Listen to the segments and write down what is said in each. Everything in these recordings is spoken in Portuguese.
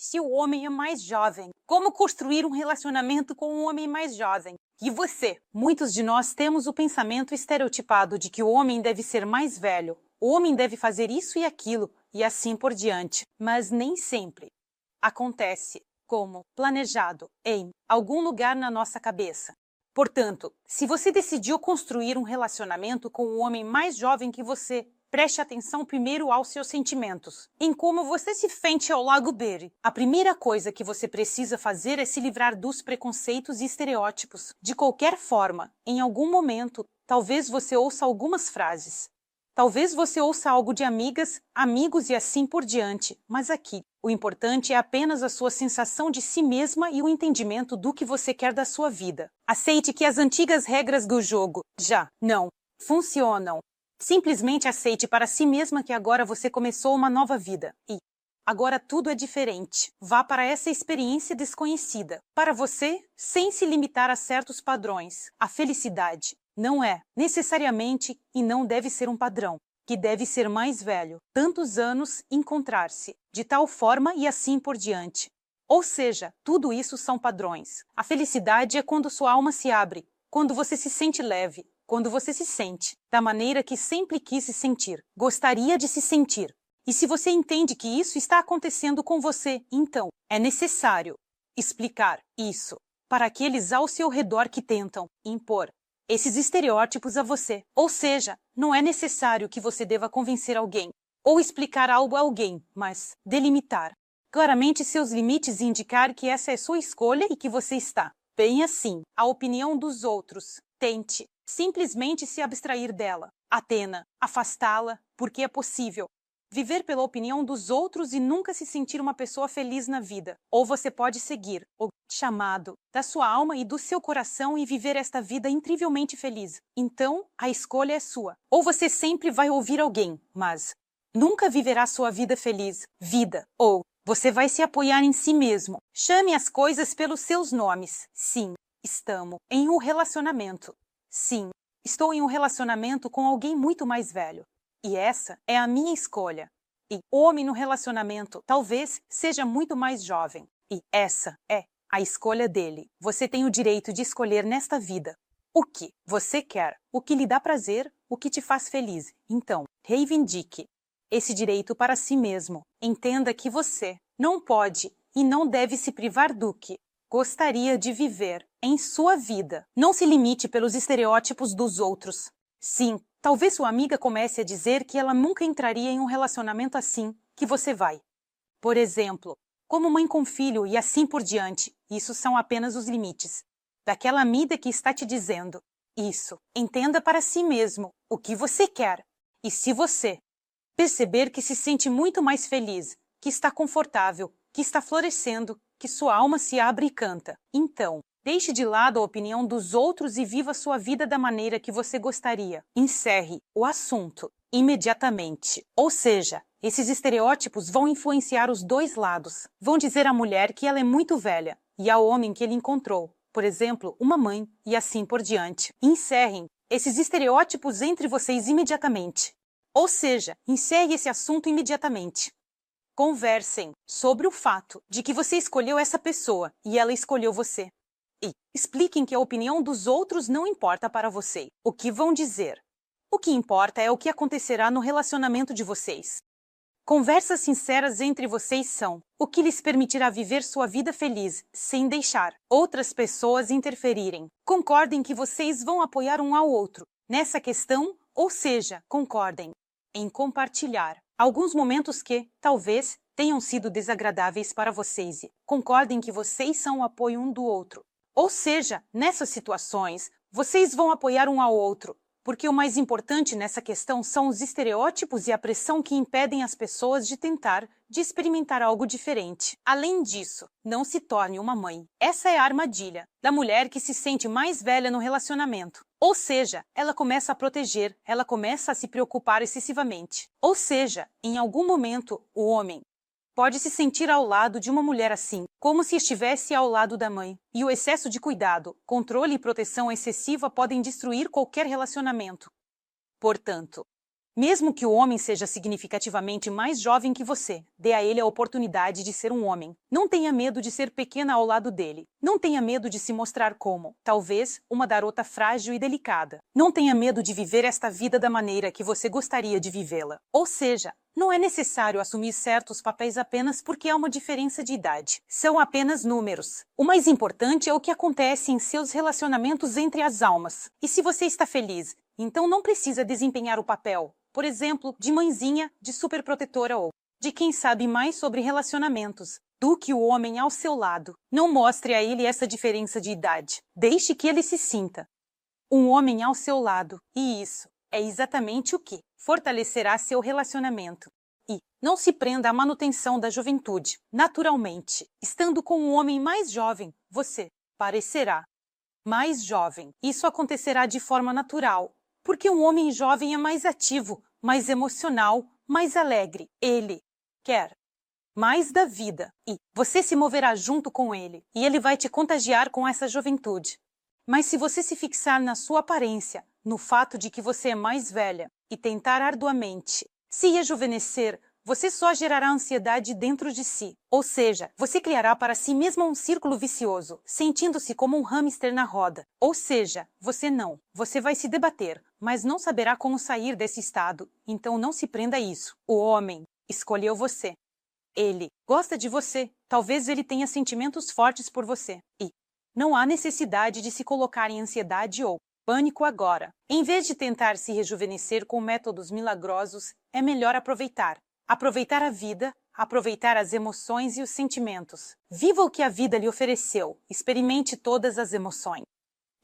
se o homem é mais jovem? Como construir um relacionamento com um homem mais jovem? E você? Muitos de nós temos o pensamento estereotipado de que o homem deve ser mais velho, o homem deve fazer isso e aquilo, e assim por diante. Mas nem sempre acontece como planejado em algum lugar na nossa cabeça. Portanto, se você decidiu construir um relacionamento com um homem mais jovem que você, preste atenção primeiro aos seus sentimentos, em como você se sente ao lado dele. A primeira coisa que você precisa fazer é se livrar dos preconceitos e estereótipos. De qualquer forma, em algum momento, talvez você ouça algumas frases. Talvez você ouça algo de amigas, amigos e assim por diante, mas aqui, o importante é apenas a sua sensação de si mesma e o entendimento do que você quer da sua vida. Aceite que as antigas regras do jogo já não funcionam. Simplesmente aceite para si mesma que agora você começou uma nova vida e agora tudo é diferente. Vá para essa experiência desconhecida. Para você, sem se limitar a certos padrões. A felicidade não é necessariamente e não deve ser um padrão, que deve ser mais velho, tantos anos, encontrar-se, de tal forma e assim por diante. Ou seja, tudo isso são padrões. A felicidade é quando sua alma se abre, quando você se sente leve, quando você se sente da maneira que sempre quis se sentir, gostaria de se sentir. E se você entende que isso está acontecendo com você, então é necessário explicar isso para aqueles ao seu redor que tentam impor esses estereótipos a você. Ou seja, não é necessário que você deva convencer alguém ou explicar algo a alguém, mas delimitar claramente seus limites e indicar que essa é sua escolha e que você está bem assim. A opinião dos outros. Tente simplesmente se abstrair dela. Atena, afastá-la, porque é possível viver pela opinião dos outros e nunca se sentir uma pessoa feliz na vida. Ou você pode seguir o chamado da sua alma e do seu coração e viver esta vida incrivelmente feliz. Então, a escolha é sua. Ou você sempre vai ouvir alguém, mas nunca viverá sua vida feliz. Ou você vai se apoiar em si mesmo. Chame as coisas pelos seus nomes. Sim, estamos em um relacionamento. Sim, estou em um relacionamento com alguém muito mais velho. E essa é a minha escolha. E o homem no relacionamento talvez seja muito mais jovem. E essa é a escolha dele. Você tem o direito de escolher nesta vida o que você quer, o que lhe dá prazer, o que te faz feliz. Então, reivindique esse direito para si mesmo. Entenda que você não pode e não deve se privar do que gostaria de viver em sua vida. Não se limite pelos estereótipos dos outros. Sim, talvez sua amiga comece a dizer que ela nunca entraria em um relacionamento assim, que você vai. Por exemplo, como mãe com filho e assim por diante. Isso são apenas os limites daquela amiga que está te dizendo isso. Entenda para si mesmo o que você quer. E se você perceber que se sente muito mais feliz, que está confortável, que está florescendo, que sua alma se abre e canta, então deixe de lado a opinião dos outros e viva sua vida da maneira que você gostaria. Encerre o assunto imediatamente. Ou seja, esses estereótipos vão influenciar os dois lados. Vão dizer à mulher que ela é muito velha e ao homem que ele encontrou, por exemplo, uma mãe, e assim por diante. Encerrem esses estereótipos entre vocês imediatamente. Ou seja, encerre esse assunto imediatamente. Conversem sobre o fato de que você escolheu essa pessoa e ela escolheu você. E expliquem que a opinião dos outros não importa para você. O que vão dizer? O que importa é o que acontecerá no relacionamento de vocês. Conversas sinceras entre vocês são o que lhes permitirá viver sua vida feliz, sem deixar outras pessoas interferirem. Concordem que vocês vão apoiar um ao outro nessa questão, ou seja, concordem em compartilhar alguns momentos que, talvez, tenham sido desagradáveis para vocês e concordem que vocês são o apoio um do outro. Ou seja, nessas situações, vocês vão apoiar um ao outro, porque o mais importante nessa questão são os estereótipos e a pressão que impedem as pessoas de experimentar algo diferente. Além disso, não se torne uma mãe. Essa é a armadilha da mulher que se sente mais velha no relacionamento. Ou seja, ela começa a proteger, ela começa a se preocupar excessivamente. Ou seja, em algum momento, o homem pode se sentir ao lado de uma mulher assim, como se estivesse ao lado da mãe. E o excesso de cuidado, controle e proteção excessiva podem destruir qualquer relacionamento. Portanto, Mesmo que o homem seja significativamente mais jovem que você, dê a ele a oportunidade de ser um homem. Não tenha medo de ser pequena ao lado dele. Não tenha medo de se mostrar como, talvez, uma garota frágil e delicada. Não tenha medo de viver esta vida da maneira que você gostaria de vivê-la. Ou seja, não é necessário assumir certos papéis apenas porque há uma diferença de idade. São apenas números. O mais importante é o que acontece em seus relacionamentos entre as almas. E se você está feliz, então não precisa desempenhar o papel, por exemplo, de mãezinha, de superprotetora ou de quem sabe mais sobre relacionamentos do que o homem ao seu lado. Não mostre a ele essa diferença de idade. Deixe que ele se sinta um homem ao seu lado. E isso é exatamente o que fortalecerá seu relacionamento. E não se prenda à manutenção da juventude. Naturalmente, estando com um homem mais jovem, você parecerá mais jovem. Isso acontecerá de forma natural, porque um homem jovem é mais ativo, mais emocional, mais alegre. Ele quer mais da vida e você se moverá junto com ele e ele vai te contagiar com essa juventude. Mas se você se fixar na sua aparência, no fato de que você é mais velha e tentar arduamente se rejuvenescer, você só gerará ansiedade dentro de si. Ou seja, você criará para si mesma um círculo vicioso, sentindo-se como um hamster na roda. Ou seja, você vai se debater, mas não saberá como sair desse estado. Então não se prenda a isso. O homem escolheu você. Ele gosta de você. Talvez ele tenha sentimentos fortes por você. E não há necessidade de se colocar em ansiedade ou pânico agora. Em vez de tentar se rejuvenescer com métodos milagrosos, é melhor aproveitar. Aproveitar a vida, aproveitar as emoções e os sentimentos. Viva o que a vida lhe ofereceu. Experimente todas as emoções.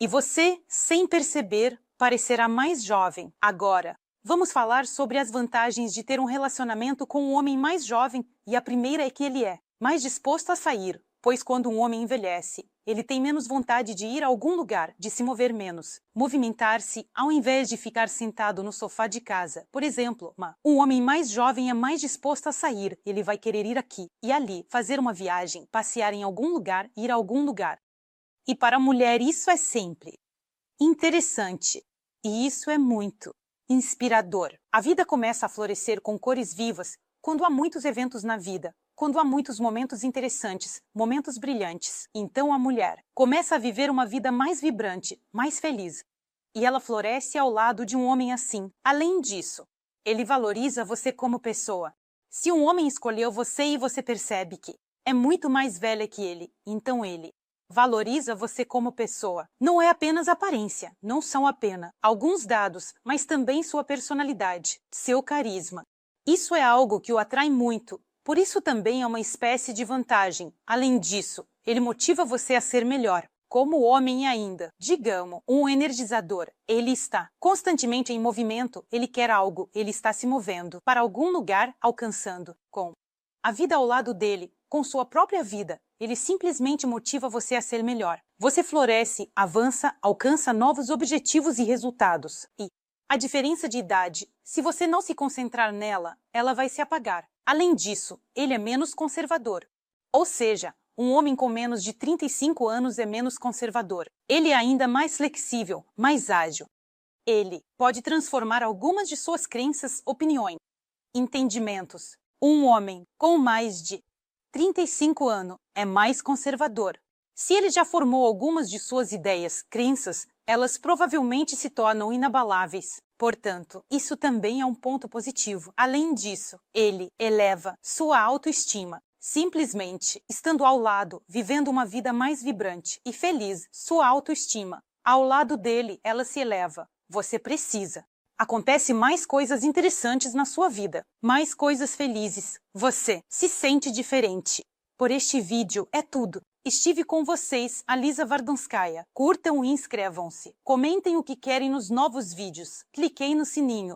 E você, sem perceber, parecerá mais jovem. Agora, vamos falar sobre as vantagens de ter um relacionamento com um homem mais jovem, e a primeira é que ele é mais disposto a sair, pois quando um homem envelhece, ele tem menos vontade de ir a algum lugar, de se mover menos, movimentar-se ao invés de ficar sentado no sofá de casa. Por exemplo, um homem mais jovem é mais disposto a sair, ele vai querer ir aqui e ali, fazer uma viagem, passear em algum lugar, ir a algum lugar. E para a mulher isso é sempre interessante, e isso é muito inspirador. A vida começa a florescer com cores vivas quando há muitos eventos na vida, quando há muitos momentos interessantes, momentos brilhantes. Então a mulher começa a viver uma vida mais vibrante, mais feliz. E ela floresce ao lado de um homem assim. Além disso, ele valoriza você como pessoa. Se um homem escolheu você e você percebe que é muito mais velha que ele, então ele valoriza você como pessoa. Não é apenas aparência, não são apenas alguns dados, mas também sua personalidade, seu carisma. Isso é algo que o atrai muito, por isso também é uma espécie de vantagem. Além disso, ele motiva você a ser melhor, como homem ainda. Digamos, um energizador. Ele está constantemente em movimento, ele quer algo, ele está se movendo para algum lugar, alcançando com a vida ao lado dele, com sua própria vida. Ele simplesmente motiva você a ser melhor. Você floresce, avança, alcança novos objetivos e resultados. E a diferença de idade, se você não se concentrar nela, ela vai se apagar. Além disso, ele é menos conservador. Ou seja, um homem com menos de 35 anos é menos conservador. Ele é ainda mais flexível, mais ágil. Ele pode transformar algumas de suas crenças, opiniões, entendimentos. Um homem com mais de 35 anos é mais conservador. Se ele já formou algumas de suas ideias, crenças, elas provavelmente se tornam inabaláveis. Portanto, isso também é um ponto positivo. Além disso, ele eleva sua autoestima. Simplesmente estando ao lado, vivendo uma vida mais vibrante e feliz, sua autoestima, ao lado dele, ela se eleva. Você precisa. Acontece mais coisas interessantes na sua vida, mais coisas felizes. Você se sente diferente. Por este vídeo é tudo. Estive com vocês, Alisa Vardonskaya. Curtam e inscrevam-se. Comentem o que querem nos novos vídeos. Cliquem no sininho.